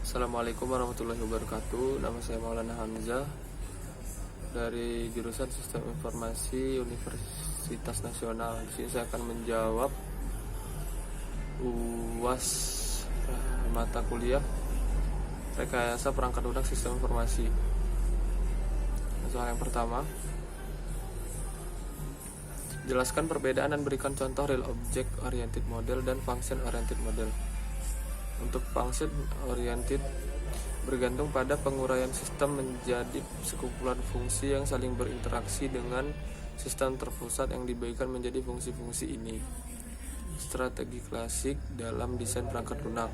Assalamualaikum warahmatullahi wabarakatuh. Nama saya Maulana Hamzah dari jurusan Sistem Informasi Universitas Nasional. Di sini saya akan menjawab UAS mata kuliah rekayasa perangkat lunak sistem informasi. Soal yang pertama, jelaskan perbedaan dan berikan contoh real object oriented model dan function oriented model. Untuk function oriented bergantung pada penguraian sistem menjadi sekumpulan fungsi yang saling berinteraksi dengan sistem terpusat yang dibagikan menjadi fungsi-fungsi ini. Strategi klasik dalam desain perangkat lunak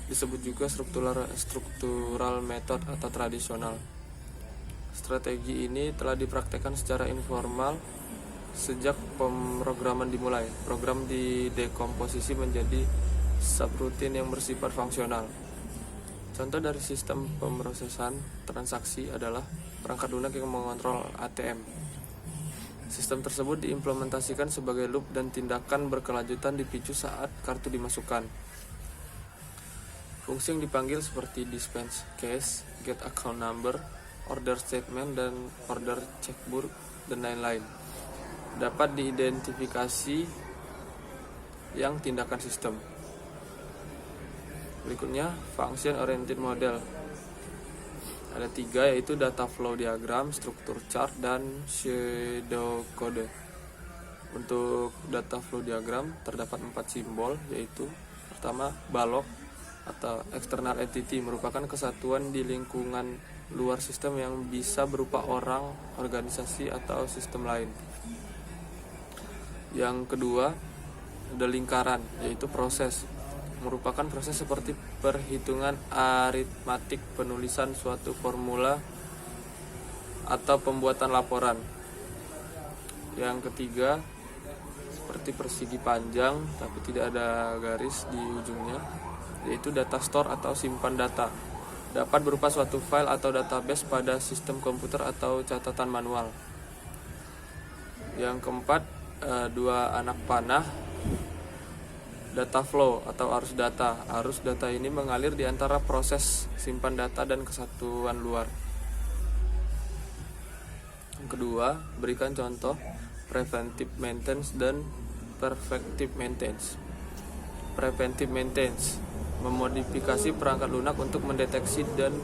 disebut juga struktural method atau tradisional. Strategi ini telah dipraktekkan secara informal sejak pemrograman dimulai. Program didekomposisi menjadi subrutin yang bersifat fungsional. Contoh dari sistem pemrosesan transaksi adalah perangkat lunak yang mengontrol ATM. Sistem tersebut diimplementasikan sebagai loop dan tindakan berkelanjutan dipicu saat kartu dimasukkan. Fungsi yang dipanggil seperti dispense cash, get account number, order statement, dan order checkbook, dan lain-lain dapat diidentifikasi yang tindakan sistem. Berikutnya, function oriented model. Ada 3, yaitu data flow diagram, struktur chart, dan pseudocode. Untuk data flow diagram terdapat 4 simbol, yaitu pertama, balok atau external entity, merupakan kesatuan di lingkungan luar sistem yang bisa berupa orang, organisasi, atau sistem lain. Yang kedua, ada lingkaran, yaitu proses, merupakan proses seperti perhitungan aritmatik, penulisan suatu formula, atau pembuatan laporan. Yang ketiga, seperti persegi panjang tapi tidak ada garis di ujungnya, yaitu data store atau simpan data, dapat berupa suatu file atau database pada sistem komputer atau catatan manual. Yang keempat, 2 anak panah, data flow atau arus data. Arus data ini mengalir di antara proses simpan data dan kesatuan luar. Yang kedua, berikan contoh preventive maintenance dan perfective maintenance. Preventive maintenance memodifikasi perangkat lunak untuk mendeteksi dan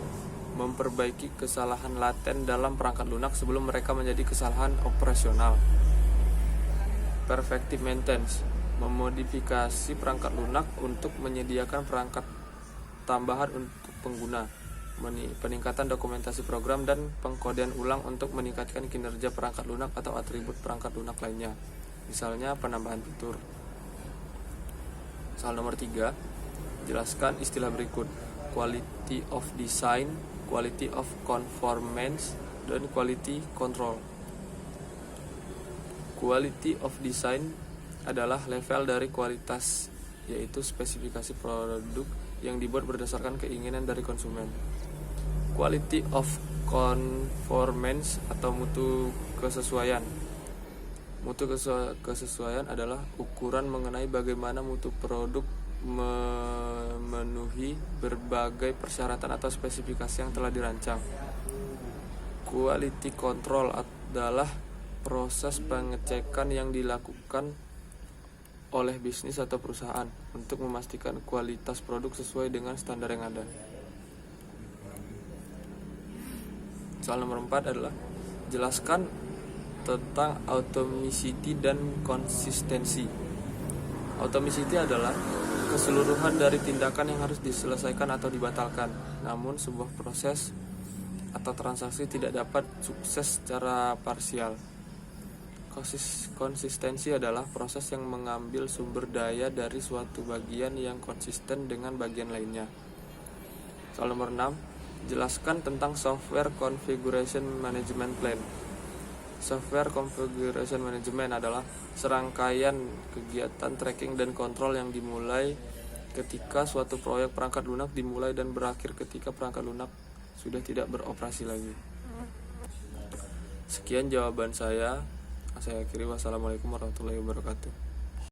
memperbaiki kesalahan laten dalam perangkat lunak sebelum mereka menjadi kesalahan operasional. Perfective maintenance memodifikasi perangkat lunak untuk menyediakan perangkat tambahan untuk pengguna, peningkatan dokumentasi program, dan pengkodean ulang untuk meningkatkan kinerja perangkat lunak atau atribut perangkat lunak lainnya, misalnya penambahan fitur. Soal nomor 3, jelaskan istilah berikut: quality of design, quality of conformance, dan quality control. Quality of design adalah level dari kualitas, yaitu spesifikasi produk yang dibuat berdasarkan keinginan dari konsumen. Quality of conformance atau mutu kesesuaian. Mutu kesesuaian adalah ukuran mengenai bagaimana mutu produk memenuhi berbagai persyaratan atau spesifikasi yang telah dirancang. Quality control adalah proses pengecekan yang dilakukan oleh bisnis atau perusahaan untuk memastikan kualitas produk sesuai dengan standar yang ada. Soal nomor 4 adalah jelaskan tentang automaticity dan konsistensi. Automaticity adalah keseluruhan dari tindakan yang harus diselesaikan atau dibatalkan. Namun sebuah proses atau transaksi tidak dapat sukses secara parsial. Konsistensi adalah proses yang mengambil sumber daya dari suatu bagian yang konsisten dengan bagian lainnya. Soal nomor 6, jelaskan tentang Software Configuration Management Plan. Software Configuration Management adalah serangkaian kegiatan tracking dan kontrol yang dimulai ketika suatu proyek perangkat lunak dimulai dan berakhir ketika perangkat lunak sudah tidak beroperasi lagi. Sekian jawaban saya. Saya akhiri. Wassalamualaikum warahmatullahi wabarakatuh.